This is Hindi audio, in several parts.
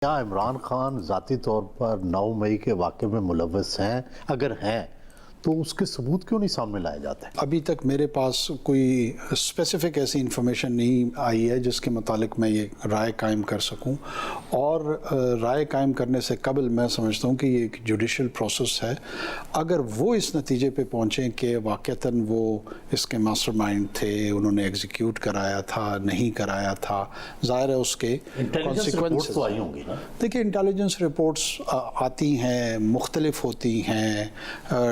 क्या इमरान खान ज़ाती तौर पर 9 मई के वाक़े में मुलव्वस हैं? अगर हैं तो उसके सबूत क्यों नहीं सामने लाए जाते? अभी तक मेरे पास कोई स्पेसिफिक ऐसी इंफॉर्मेशन नहीं आई है जिसके मुतालिक मैं ये राय कायम कर सकूं। और राय कायम करने से कबल मैं समझता हूं कि ये एक जुडिशल प्रोसेस है। अगर वो इस नतीजे पे पहुंचें कि वाक़तन वो इसके मास्टरमाइंड थे, उन्होंने एग्जीक्यूट कराया था, नहीं कराया था, ज़ाहिर है उसके कॉन्सिक्वेंसेस तो आई होंगी ना? देखिए, इंटेलिजेंस रिपोर्ट्स आती हैं, मुख्तलिफ होती हैं,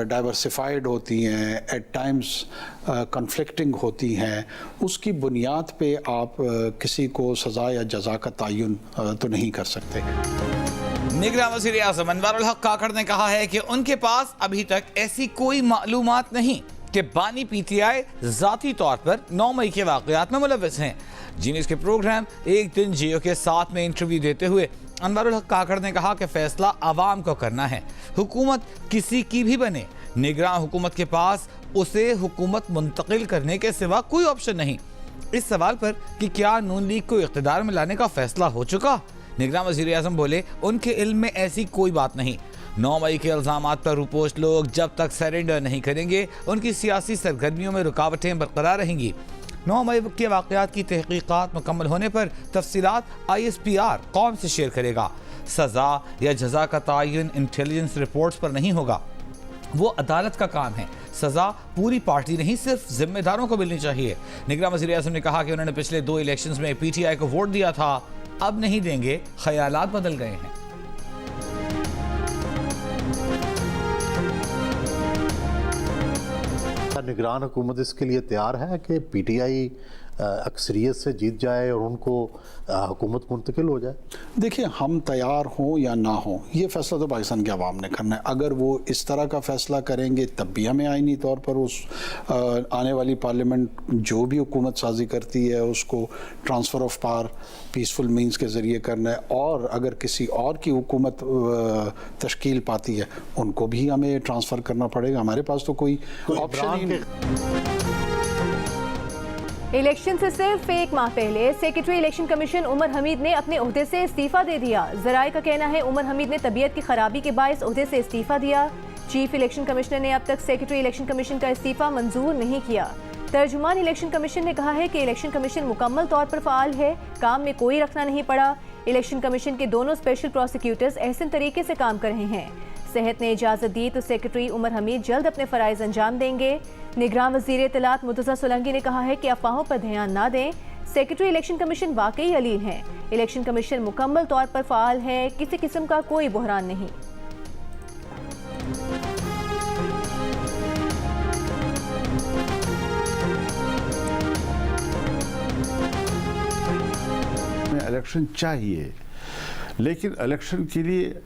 डाइवर्सिफाइड होती हैं, एट टाइम्स कन्फ्लिक्टिंग होती हैं। उसकी बुनियाद पे आप किसी को सज़ा या जज़ा का तयन तो नहीं कर सकते। निगरान वज़ीर आज़म अनवारुल हक काकड़ ने कहा है कि उनके पास अभी तक ऐसी कोई मालूमात नहीं कि बानी पीटीआई ज़ाती तौर पर 9 मई के वाक़यात में मुलव्वस हैं। जीनियस के प्रोग्राम एक दिन जियो के साथ में इंटरव्यू देते हुए अनवारुल हक काकड़ ने कहा कि फैसला आवाम को करना है, हुकूमत किसी की भी बने, निगरान हुकूमत के पास उसे हुकूमत मुंतकिल करने के सिवा कोई ऑप्शन नहीं। इस सवाल पर कि क्या नून लीग को इख्तिदार में लाने का फैसला हो चुका, निगरान वज़ीर आज़म बोले उनके इल्म में ऐसी कोई बात नहीं। 9 मई के इल्ज़ामात पर रूपोश लोग जब तक सरेंडर नहीं करेंगे उनकी सियासी सरगर्मियों में रुकावटें बरकरार रहेंगी। 9 मई के वाक़यात की तहक़ीक़ात मुकम्मल होने पर तफसीलात ISPR कौम से शेयर करेगा। सज़ा या जज़ा का तयन इंटेलिजेंस रिपोर्ट्स पर नहीं होगा, वो अदालत का काम है। सज़ा पूरी पार्टी नहीं, सिर्फ जिम्मेदारों को मिलनी चाहिए। निगरान वज़ीर आज़म ने कहा कि उन्होंने पिछले 2 इलेक्शंस में PTI को वोट दिया था, अब नहीं देंगे, ख्यालात बदल गए हैं। निगरान हुकूमत इसके लिए तैयार है कि PTI अक्सरियत से जीत जाए और उनको हुकूमत मुंतकिल हो जाए? देखिए, हम तैयार हों या ना हों, ये फ़ैसला तो पाकिस्तान के अवाम ने करना है। अगर वो इस तरह का फ़ैसला करेंगे तब भी हमें आईनी तौर पर उस आने वाली पार्लियामेंट जो भी हुकूमत साजी करती है उसको transfer of power peaceful means के ज़रिए करना है। और अगर किसी और की हुकूमत तश्कील पाती है उनको भी हमें ट्रांसफ़र करना पड़ेगा। हमारे पास तो कोई ऑप्शन ही नहीं। इलेक्शन से सिर्फ एक माह पहले secretary election commission Umar Hameed ने अपने ओहदे से इस्तीफा दे दिया। ज़राए का कहना है उमर हमीद ने तबीयत की खराबी के बायस ओहदे से इस्तीफा दिया। चीफ इलेक्शन कमिश्नर ने अब तक सेक्रेटरी इलेक्शन कमीशन का इस्तीफा मंजूर नहीं किया। तर्जुमान इलेक्शन कमीशन ने कहा है कि इलेक्शन कमीशन मुकम्मल तौर पर फ़ाल है, काम में कोई रखना नहीं पड़ा। इलेक्शन कमीशन के दोनों स्पेशल प्रोसिक्यूटर्स एहसन तरीके से काम कर रहे हैं। सेहत ने इजाज़त दी तो सेक्रेटरी उमर हमीद जल्द अपने फ़राइज़ अंजाम देंगे। निगरान वज़ीर इत्तलात मुर्तज़ा सोलंकी ने कहा है कि अफवाहों पर ध्यान ना दें, सेक्रेटरी इलेक्शन कमीशन वाकई अलील है। इलेक्शन कमीशन मुकम्मल तौर पर फ़ाल है, किसी किस्म का कोई बहरान नहीं। इलेक्शन चाहिए, लेकिन इलेक्शन के लिए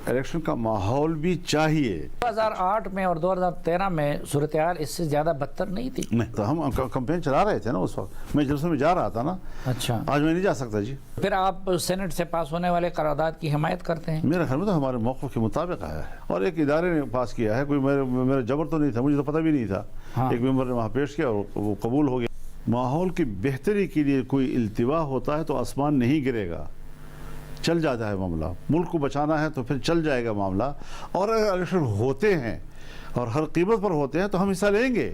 इलेक्शन का माहौल भी चाहिए। 2008 में और 2013 में सूरत-ए-हाल इससे ज़्यादा बदतर नहीं थी। नहीं तो हम कैंपेन चला रहे थे ना उस वक्त, मैं जलसे में जा रहा था ना। अच्छा, आज मैं नहीं जा सकता जी। फिर आप सेनेट से पास होने वाले करारदाद की हिमायत करते हैं? मेरे ख्याल में तो हमारे मौक़िफ़ के मुताबिक आया है और एक इदारे ने पास किया है, कोई मेरा जबर तो नहीं था, मुझे तो पता भी नहीं था। हाँ। एक मेंबर ने वहाँ पेश किया और वो कबूल हो गया। माहौल की बेहतरी के लिए कोई इल्तिवा होता है तो आसमान नहीं गिरेगा, चल जाता है मामला। मुल्क को बचाना है तो फिर चल जाएगा मामला। और अगर इलेक्शन होते हैं और हर कीमत पर होते हैं तो हम हिस्सा लेंगे।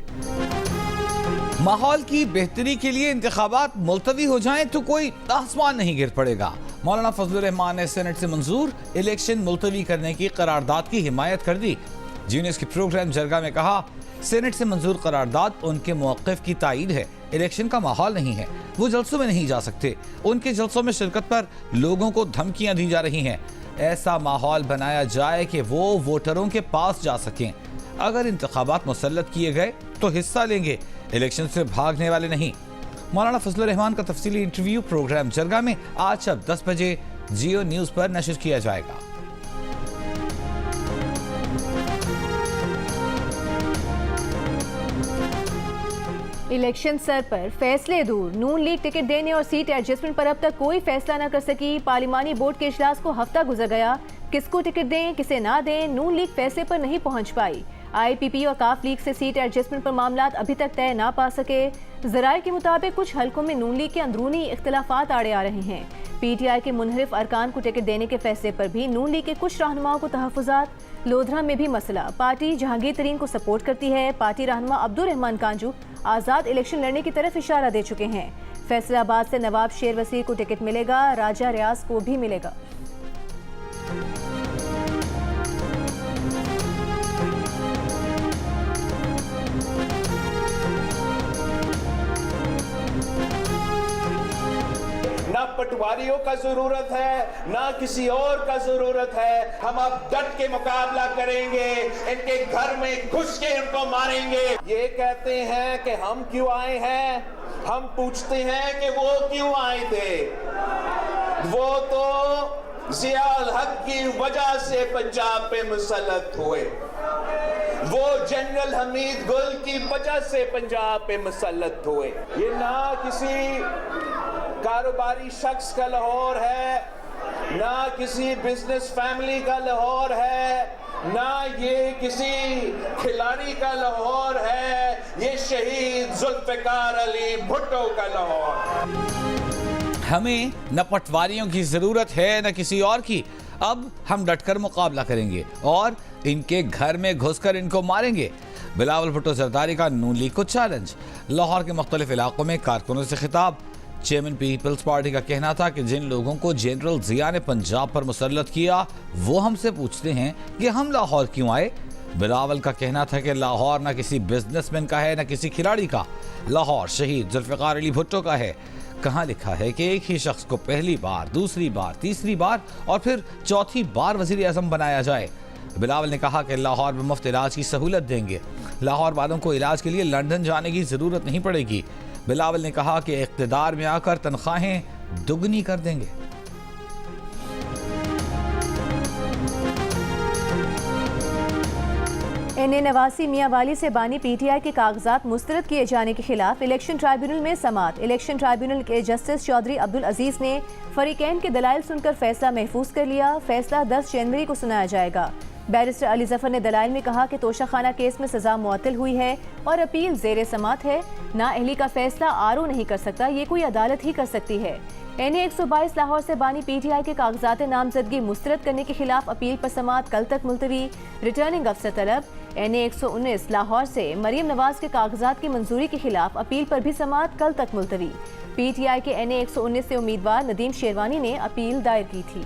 माहौल की बेहतरी के लिए इंतखाबात मुलतवी हो जाएं तो कोई आसमान नहीं गिर पड़ेगा। मौलाना फजलुर रहमान ने सेनेट से मंजूर इलेक्शन मुलतवी करने की करारदाद की हिमायत कर दी। जीनियस के प्रोग्राम जरगा में कहा, सेनेट से मंजूर करारदाद उनके मौक़िफ़ की तायीद है। इलेक्शन का माहौल नहीं है, वो जलसों में नहीं जा सकते। उनके जलसों में शिरकत पर लोगों को धमकियां दी जा रही हैं। ऐसा माहौल बनाया जाए कि वो वोटरों के पास जा सकें। अगर इंतखाबात मुसल्लत किए गए तो हिस्सा लेंगे, इलेक्शन से भागने वाले नहीं। मौलाना फजलुर रहमान का तफसीली इंटरव्यू प्रोग्राम जरगा में आज शब 10 बजे जियो न्यूज़ पर नशर किया जाएगा। इलेक्शन सर पर फैसले दूर, नून लीग टिकट देने और सीट एडजस्टमेंट पर अब तक कोई फैसला न कर सकी। पार्लिमानी बोर्ड के इजलास को हफ्ता गुजर गया, किसको टिकट दें किसे ना दें, नून लीग फैसले पर नहीं पहुंच पाई। IPP और काफ लीग से सीट एडजस्टमेंट पर मामला अभी तक तय ना पा सके। ज़राए के मुताबिक कुछ हलकों में नून लीग के अंदरूनी इख्तिलाफात आड़े आ रहे हैं। PTI के मुनहरिफ अरकान को टिकट देने के फैसले पर भी नून लीग के कुछ रहनुमाओं को तहफ़्फ़ुज़ात। लोधरा में भी मसला, पार्टी जहांगीर तरीन को सपोर्ट करती है। पार्टी रहनुमा अब्दुल रहमान कांजू आज़ाद इलेक्शन लड़ने की तरफ इशारा दे चुके हैं। फैसलाबाद से नवाब शेर वसीर को टिकट मिलेगा, राजा रियाज को भी मिलेगा। ना पटवारियों का जरूरत है, ना किसी और का जरूरत है। हम अब डट के मुकाबला करेंगे, इनके घर में घुस के इनको मारेंगे। ये कहते हैं कि हम क्यों आए हैं, हम पूछते हैं कि वो क्यों आए थे। वो तो ज़ियाउल हक की वजह से पंजाब पे मुसल्लत हुए, वो जनरल हमीद गुल की वजह से पंजाब पे मुसल्लत हुए। ये ना किसी कारोबारी शख्स का लाहौर है, ना किसी बिजनेस फैमिली का लाहौर है, ना ये किसी खिलाड़ी का लाहौर है, ये शहीद जुल्फ़िकार अली भुट्टो का लाहौर। हमें न पटवारियों की जरूरत है न किसी और की। अब हम डटकर मुकाबला करेंगे और इनके घर में घुसकर इनको मारेंगे। बिलावल भुट्टो जरदारी का नून लीग को चैलेंज। लाहौर के मुख्तलिफ इलाकों में कारकुनों से खिताब। चेयरमैन पीपल्स पार्टी का कहना था कि जिन लोगों को जनरल जिया ने पंजाब पर मुसल्लत किया वो हमसे पूछते हैं कि हम लाहौर क्यों आए। बिलावल का कहना था कि लाहौर न किसी बिजनेसमैन का है न किसी खिलाड़ी का, लाहौर शहीद जुल्फ़िकार अली भुट्टो का है। कहाँ लिखा है कि एक ही शख्स को पहली बार, दूसरी बार, तीसरी बार और फिर चौथी बार वज़ीर आज़म बनाया जाए। बिलावल ने कहा कि लाहौर में मुफ्त इलाज की सहूलत देंगे, लाहौर वालों को इलाज के लिए लंदन जाने की ज़रूरत नहीं पड़ेगी। बिलावल ने कहा कि इक़्तिदार में आकर तनख्वाहें दुगनी कर देंगे। NA नवासी मियां वाली से बानी PTI के कागजात मुस्तरद किए जाने के खिलाफ इलेक्शन ट्राइब्यूनल में समाअत। इलेक्शन ट्राइब्यूनल के जस्टिस चौधरी अब्दुल अजीज ने फरीकैन के दलाइल सुनकर फैसला महफूज कर लिया। फैसला 10 जनवरी को सुनाया जाएगा। बैरिस्टर अली जफर ने दलाइल में कहा कि तोशाखाना केस में सजा मुअत्तल हुई है और अपील ज़ेरे समाअत है। नाअहली का फैसला RO नहीं कर सकता, ये कोई अदालत ही कर सकती है। NA 122 लाहौर से बानी PTI के कागजात नामजदगी मुस्तरद करने के खिलाफ अपील पर समाअत कल तक मुलतवी। रिटर्निंग अफसर तलब। NA 119 लाहौर से मरियम नवाज के कागजात की मंजूरी के खिलाफ अपील पर भी समाअत कल तक मुलतवी। PTI के NA 119 से उम्मीदवार नदीम शेरवानी ने अपील दायर की थी।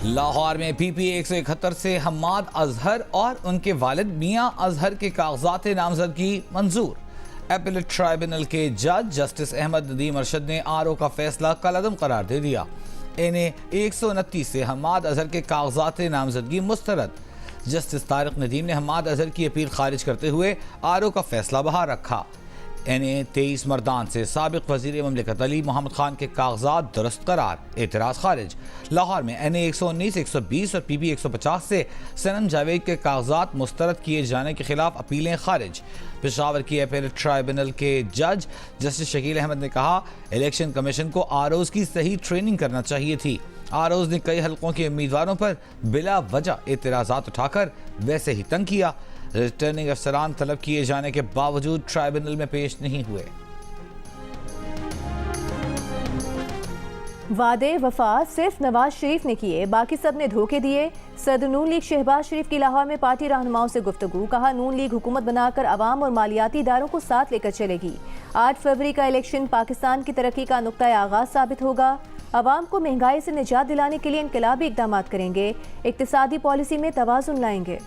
लाहौर में PP 171 से हम्माद अजहर और उनके वालिद मियां अजहर के कागजात नामजदगी मंजूर। एपीलेट ट्राइब्यूनल के जज जस्टिस अहमद नदीम अरशद ने RO का फैसला कलअदम करार दे दिया। NA 129 से हम्माद अजहर के कागजात नामजदगी मुस्तरद। जस्टिस तारिक नदीम ने हम्माद अजहर की अपील खारिज करते हुए RO का फैसला बहाल रखा। NA 23 मर्दान से साबिक वजीर ममलिकत अली मोहम्मद खान के कागजात दुरुस्त करार, एतराज़ खारिज। लाहौर में NA 119, 120 और PP 150 से सनम जावेद के कागजात मुस्तरद किए जाने के खिलाफ अपीलें खारिज। पेशावर की अपीलेट ट्राइब्यूनल के जज जस्टिस शकील अहमद ने कहा इलेक्शन कमीशन को ROs की सही ट्रेनिंग करना चाहिए थी। ROs ने कई हलकों के उम्मीदवारों पर बिला वजह एतराज़ात उठाकर वैसे ही तंग किया। रिटर्निंग अफसरान तलब किए जाने के बावजूद ट्राइब्यूनल में पेश नहीं हुए। वादे वफा सिर्फ नवाज शरीफ ने किए, बाकी सब ने धोखे दिए। सदर नून लीग शहबाज शरीफ की लाहौर में पार्टी रहनुमाओं से गुफ्तगू। कहा नून लीग हुकूमत बनाकर अवाम और मालियाती इदारों को साथ लेकर चलेगी। 8 फरवरी का इलेक्शन पाकिस्तान की तरक्की का नुक्ता आगाज साबित होगा। अवाम को महंगाई से निजात दिलाने के लिए इनकलाबी इक़दाम करेंगे, इक़्तिसादी पॉलिसी में तवाज़ुन लाएंगे।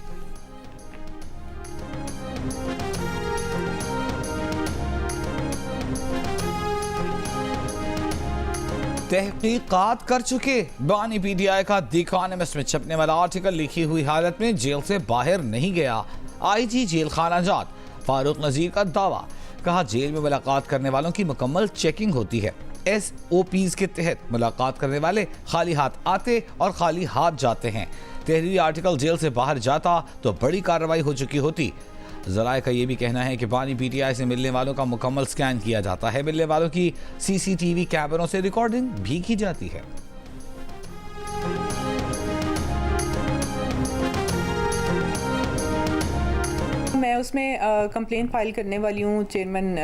तहकीकात कर चुके बानी PTI का द इकॉनमिस्ट में छपने वाला आर्टिकल लिखी हुई हालत में जेल से बाहर नहीं गया। IG जेल खाना जात फारूक नजीर का दावा। कहा जेल में मुलाकात करने वालों की मुकम्मल चेकिंग होती है। SOPs के तहत मुलाकात करने वाले खाली हाथ आते और खाली हाथ जाते हैं। तहरीरी आर्टिकल जेल से बाहर जाता तो बड़ी कार्रवाई हो चुकी होती। जराए का ये भी कहना है कि बानी पीटीआई से मिलने वालों का मुकम्मल स्कैन किया जाता है। मिलने वालों की सीसीटीवी कैमरों से रिकॉर्डिंग भी की जाती है। मैं उसमें कंप्लेन फाइल करने वाली हूँ चेयरमैन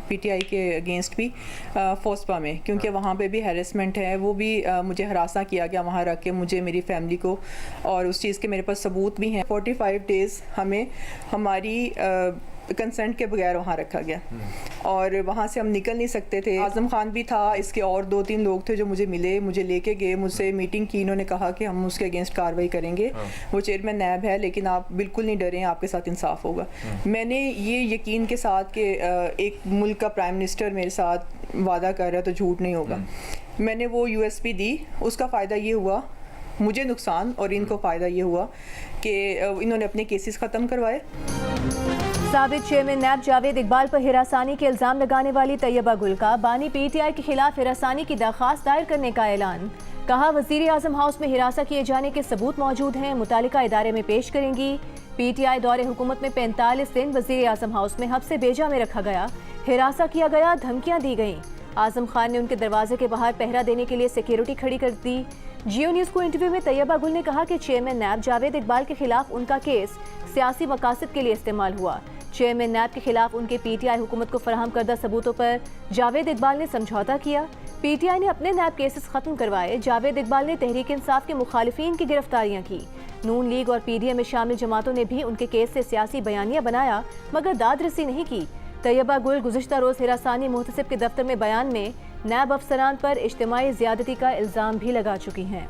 पीटीआई के अगेंस्ट भी फोस्पा में, क्योंकि वहाँ पे भी हैरेसमेंट है। वो भी मुझे हरासा किया गया वहाँ रख के, मुझे, मेरी फैमिली को, और उस चीज़ के मेरे पास सबूत भी हैं। 45 डेज़ हमें हमारी कंसेंट के बगैर वहाँ रखा गया और वहाँ से हम निकल नहीं सकते थे। आज़म खान भी था, इसके और 2-3 लोग थे जो मुझे मिले, मुझे लेके गए, मुझसे मीटिंग की, इन्होंने कहा कि हम उसके अगेंस्ट कार्रवाई करेंगे। वो चेयरमैन नैब है, लेकिन आप बिल्कुल नहीं डरें, आपके साथ इंसाफ होगा। मैंने ये यकीन के साथ कि एक मुल्क का प्राइम मिनिस्टर मेरे साथ वादा कर रहा है तो झूठ नहीं होगा, मैंने वो यूएसपी दी। उसका फ़ायदा ये हुआ, मुझे नुकसान और इनको फ़ायदा ये हुआ कि इन्होंने अपने केसेस ख़त्म करवाए। साबिक चेयरमैन नैब जावेद इकबाल पर हिरासानी के इल्ज़ाम लगाने वाली तैयबा गुल का बानी पीटीआई के खिलाफ हिरासानी की दरख्वास्त दायर करने का ऐलान। कहा, वज़ीर आज़म हाउस में हिरासा किए जाने के सबूत मौजूद हैं, मुतालिका इदारे में पेश करेंगी। पीटीआई दौरे हुकूमत में 45 दिन वज़ीर आज़म हाउस में हब्से बेजा में रखा गया, हिरासा किया गया, धमकियाँ दी गईं। आज़म खान ने उनके दरवाजे के बाहर पहरा देने के लिए सिक्योरिटी खड़ी कर दी। जियो न्यूज़ को इंटरव्यू में तैयबा गुल ने कहा कि चेयरमैन नैब जावेद इकबाल के खिलाफ उनका केस सियासी मकासद के लिए इस्तेमाल हुआ। चेयरमैन नैब के खिलाफ उनके पीटीआई हुकूमत को फराहम करदा सबूतों पर जावेद इकबाल ने समझौता किया। पीटीआई ने अपने नैब केसेस खत्म करवाए। जावेद इकबाल ने तहरीक इंसाफ के मुखालिफिन की गिरफ्तारियां की। नून लीग और पीडीएम में शामिल जमातों ने भी उनके केस से सियासी बयानिया बनाया, मगर दादरसी नहीं की। तैयबा गुल गुज़िश्ता रोज़ हिरासानी मुहतसिब के दफ्तर में बयान में नैब अफसरान पर इज्तिमाई ज़्यादती का इल्ज़ाम भी लगा चुकी हैं।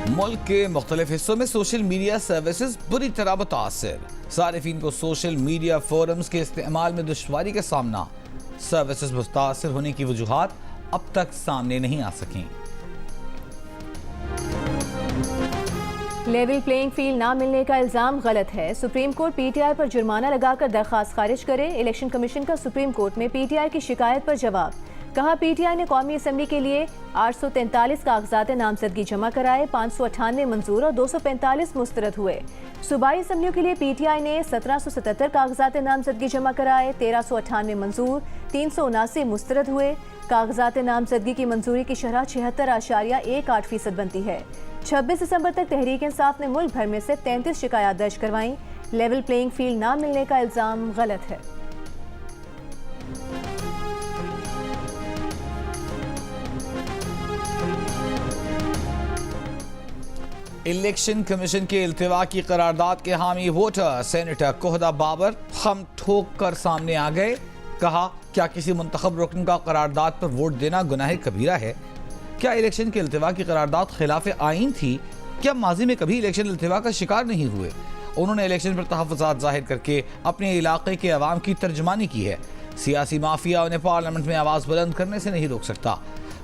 मुल्क के मुख्तलिफ हिस्सों में सोशल मीडिया सर्विसेज बुरी तरह मुतासिर। सारिफीन को सोशल मीडिया फोरम्स के इस्तेमाल में दुश्वारी का सामना। सर्विसेज मुतासिर होने की वजूहात अब तक सामने नहीं आ सकी। लेवल प्लेइंग फील्ड ना मिलने का इल्ज़ाम गलत है। सुप्रीम कोर्ट पीटीआई पर जुर्माना लगाकर दरख्वास्त खारिज करे। इलेक्शन कमीशन का सुप्रीम कोर्ट में पीटीआई की शिकायत पर जवाब। कहा, पीटीआई ने कौमी असम्बली के लिए 843 कागजात नामजदगी जमा कराए, 598 मंजूर और 245 मुस्तरद हुए। सूबाई असम्बलियों के लिए पीटीआई ने 1777 कागजात नामजदगी जमा कराए, 1398 मंजूर, 379 मुस्तरद हुए। कागजात नामजदगी की मंजूरी की शरह 76.18% बनती है। 26 दिसंबर तक तहरीक इंसाफ ने मुल्क भर में से 33 शिकायत दर्ज करवाईं। लेवल प्लेइंग फील्ड ना मिलने का इल्ज़ाम गलत है। इलेक्शन कमीशन के इल्तिवा की करारदाद के हामी वोटर सेनेटर कोहदा बाबर हम ठोक कर सामने आ गए। कहा, क्या किसी मुंतखब रुकन का करारदाद पर वोट देना गुनाह कबीरा है? क्या इलेक्शन के इल्तिवा की करारदाद खिलाफ आईन थी? क्या माजी में कभी इलेक्शन इल्तिवा का शिकार नहीं हुए? उन्होंने इलेक्शन पर तहफ़्फ़ुज़ात जाहिर करके अपने इलाके के अवाम की तर्जमानी की है। सियासी माफिया उन्हें पार्लियामेंट में आवाज़ बुलंद करने से नहीं रोक सकता।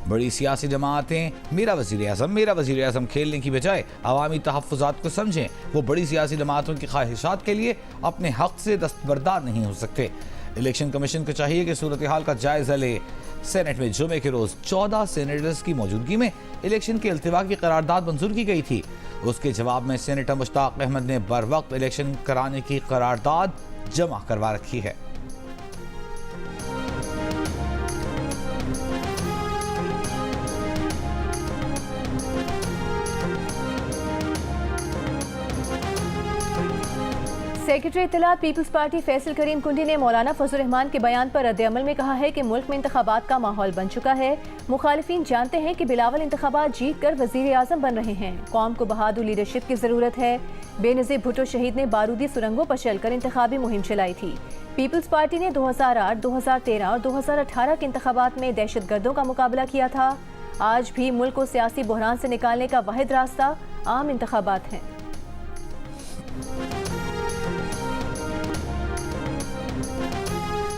बड़ी सियासी जमातें मेरा वज़ीर आज़म खेलने की बजाय अवामी तहफ़्फ़ुज़ात को समझें। वो बड़ी सियासी जमातों की ख्वाहिशात के लिए अपने हक़ से दस्तबरदार नहीं हो सकते। इलेक्शन कमीशन को चाहिए कि सूरत हाल का जायज़ा ले। सेनेट में जुमे के रोज़ 14 सेनेटर्स की मौजूदगी में इलेक्शन के इल्तिवा की करारदाद मंजूर की गई थी। उसके जवाब में सेनेटर मुश्ताक अहमद ने बर वक्त इलेक्शन कराने की करारदाद जमा करवा रखी है। सेक्रेटरी इत्तलात पीपल्स पार्टी फैसल करीम कुंडी ने मौलाना फजल रहमान के बयान पर रद्द-ए-अमल में कहा है कि मुल्क में इंतखाबात का माहौल बन चुका है। मुखालिफिन जानते हैं कि बिलावल इंतखाबात जीत कर वजीर आज़म बन रहे हैं। कौम को बहादुर लीडरशिप की ज़रूरत है। बेनज़ीर भुट्टो शहीद ने बारूदी सुरंगों पर चलकर इंतखाबी मुहिम चलाई थी। पीपल्स पार्टी ने 2008, 2013 और 2018 के इंतखाबात में दहशतगर्दों का मुकाबला किया था। आज भी मुल्क को सियासी बहरान से निकालने का वाहिद रास्ता आम इंतखाबात हैं।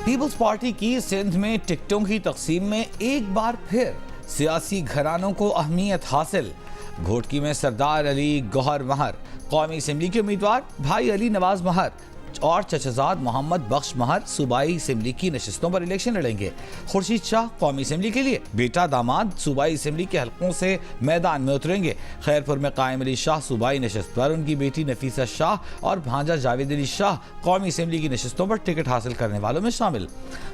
पीपल्स पार्टी की सिंध में टिकटों की तकसीम में एक बार फिर सियासी घरानों को अहमियत हासिल। घोटकी में सरदार अली गौहर महर कौमी असम्बली के उम्मीदवार, भाई अली नवाज महर और चचाजाद मोहम्मद बख्श महर सूबाई असेंबली की नशिस्तों पर इलेक्शन लड़ेंगे। खुर्शीद शाह कौमी असेंबली के लिए, बेटा दामाद सूबाई असेंबली के हलकों से मैदान में उतरेंगे। खैरपुर में कायम अली शाह सूबाई नशिस्त पर, उनकी बेटी नफीसा शाह और भांजा जावेद अली शाह कौमी असेंबली की नशिस्तों पर टिकट हासिल करने वालों में शामिल।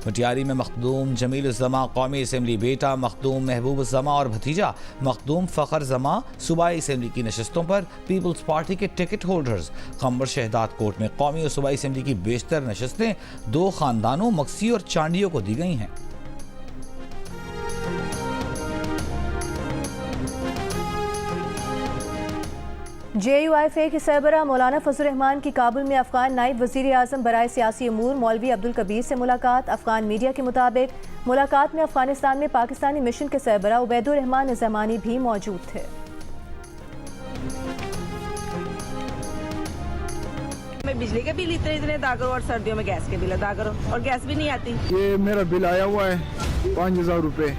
मटियारी में मखदूम जमील उज़्ज़मा कौमी असेंबली, बेटा मखदूम महबूब उज़्ज़मा और भतीजा मखदूम फ़खर ज़मा सूबाई असेंबली की नशिस्तों पर पीपल्स पार्टी के टिकट होल्डर्स। खंबर शहदाद कोर्ट में कौमी और सूबाई असेंबली की बेशतर नशिस्तें दो खानदानों मक्सी और चांडियों को दी गई हैं। JUIFA के सरबराह मौलाना फजल रहमान की काबुल में अफगान नायब वज़ीर आज़म बराए सियासी अमूर मौलवी अब्दुल कबीर से मुलाकात। अफगान मीडिया के मुताबिक मुलाकात में अफगानिस्तान में पाकिस्तानी मिशन के सरबराह उबैदुर रहमान निज़ामानी भी मौजूद थे। मैं बिजली के बिल इतने अदा करो और सर्दियों में गैस के बिल अदा करो और गैस भी नहीं आती। ये मेरा बिल आया हुआ है 5000 रुपये,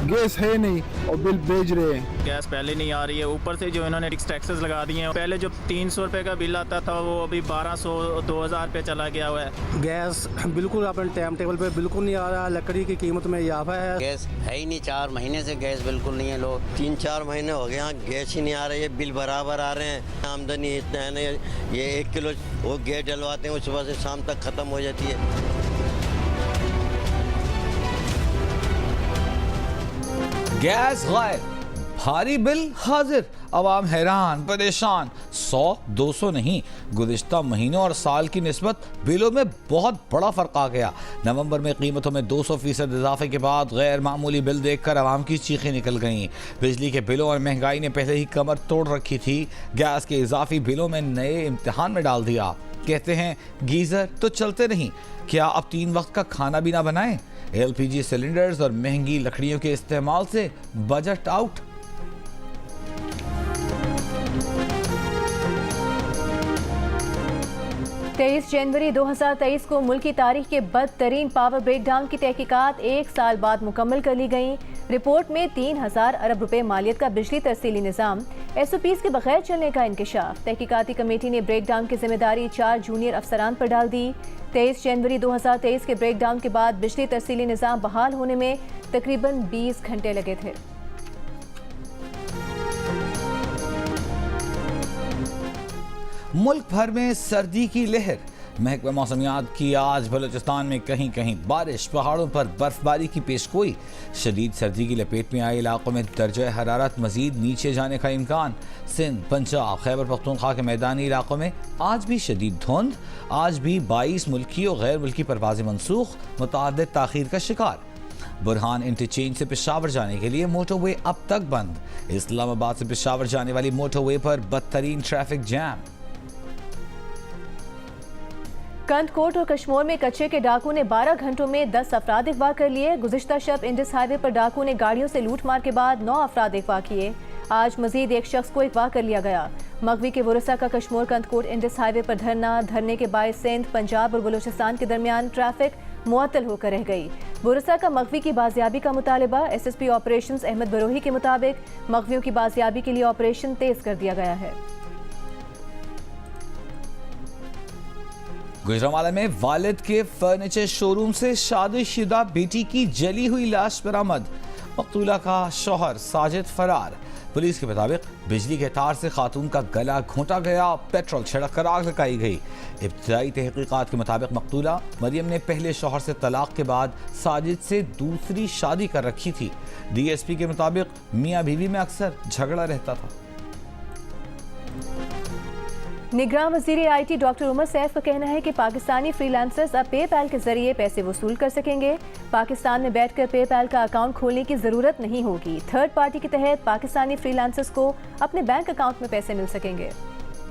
गैस है नहीं और बिल भेज रहे हैं। गैस पहले नहीं आ रही है, ऊपर से जो इन्होंने टैक्सेस लगा दिए हैं। पहले जो 300 रुपये का बिल आता था वो अभी 1200-2000 रुपये चला गया हुआ है। गैस बिल्कुल अपने टाइम टेबल पे बिल्कुल नहीं आ रहा, लकड़ी की कीमत में इजाफा है। गैस है ही नहीं, 4 महीने से गैस बिल्कुल नहीं है। लोग 3-4 महीने हो गए यहाँ गैस ही नहीं आ रही है, बिल बराबर आ रहे हैं। आमदनी इतना है ना, ये 1 किलो वो गैस डलवाते हैं, वो सुबह से शाम तक ख़त्म हो जाती है। गैस गायब, भारी बिल हाजिर, अवाम हैरान परेशान। 100-200 नहीं, गुज़िश्ता महीनों और साल की निस्बत बिलों में बहुत बड़ा फ़र्क आ गया। नवंबर में कीमतों में 200% इजाफे के बाद गैर मामूली बिल देखकर आवाम की चीखें निकल गईं। बिजली के बिलों और महंगाई ने पहले ही कमर तोड़ रखी थी, गैस के इजाफी बिलों में नए इम्तिहान में डाल दिया। कहते हैं गीज़र तो चलते नहीं, क्या अब 3 वक्त का खाना भी ना बनाएं? LPG सिलेंडर्स और महंगी लकड़ियों के इस्तेमाल से बजट आउट। तेईस जनवरी 2023 को मुल्की तारीख के बदतरीन पावर ब्रेकडाउन की तहकीकात 1 साल बाद मुकम्मल कर ली गई। रिपोर्ट में 3000 अरब रुपए मालियत का बिजली तरसीली निज़ाम, SOPs के बगैर चलने का इंकशाफ। तहकीकाती कमेटी ने ब्रेकडाउन की जिम्मेदारी 4 जूनियर अफसरान पर डाल दी। 23 जनवरी 2023 के ब्रेकडाउन के बाद बिजली तरसीली निज़ाम बहाल होने में तकरीबन 20 घंटे लगे थे। मुल्क भर में सर्दी की लहर। महकमा मौसमियात की आज बलूचिस्तान में कहीं कहीं बारिश, पहाड़ों पर बर्फबारी की पेशगोई। शदीद सर्दी की लपेट में आए इलाकों में दर्जा हरारत मजीद नीचे जाने का इम्कान। सिंध, पंजाब, खैबर पख्तूनख्वा के मैदानी इलाकों में आज भी शदीद धुंध। आज भी 22 मुल्की और गैर मुल्की परवाज़ें मनसूख, मुतअद्दिद ताख़ीर का शिकार। बुरहान इंटरचेंज से पेशावर जाने के लिए मोटरवे अब तक बंद। इस्लामाबाद से पेशावर जाने वाली मोटरवे पर बदतरीन ट्रैफिक जैम। कंदकोट और कश्मोर में कच्चे के डाकू ने 12 घंटों में 10 अफराद अगवा कर लिए। गुज़िश्ता शब इंडस हाईवे पर डाकू ने गाड़ियों से लूटमार के बाद 9 अफराद अगवा किए। आज मजीद एक शख्स को अगवा कर लिया गया। मगवी के वरसा का कश्मोर कंदकोट इंडस हाईवे पर धरने के बायस सिंध, पंजाब और बलूचिस्तान के दरमियान ट्रैफिक मुअत्तल होकर रह गई। वरसा का मगवी की बाजियाबी का मुतालबा। SSP ऑपरेशंस अहमद बरोही के मुताबिक मगवियों की बाजियाबी के लिए ऑपरेशन तेज कर दिया गया है। गुजरांवाला में वालिद के फर्नीचर शोरूम से शादीशुदा बेटी की जली हुई लाश बरामद। मकतूला का शौहर साजिद फरार। पुलिस के मुताबिक बिजली के तार से खातून का गला घोंटा गया, पेट्रोल छिड़क कर आग लगाई गई। इब्तिदाई तहकीकात के मुताबिक मकतूला मरियम ने पहले शौहर से तलाक के बाद साजिद से दूसरी शादी कर रखी थी। DSP के मुताबिक मियाँ बीवी में अक्सर झगड़ा रहता था। निगरान वज़ीर IT डॉक्टर उमर सैफ का कहना है कि पाकिस्तानी फ्रीलांसर्स अब पेपैल के जरिए पैसे वसूल कर सकेंगे। पाकिस्तान में बैठकर पेपैल का अकाउंट खोलने की ज़रूरत नहीं होगी। थर्ड पार्टी के तहत पाकिस्तानी फ्रीलांसर्स को अपने बैंक अकाउंट में पैसे मिल सकेंगे।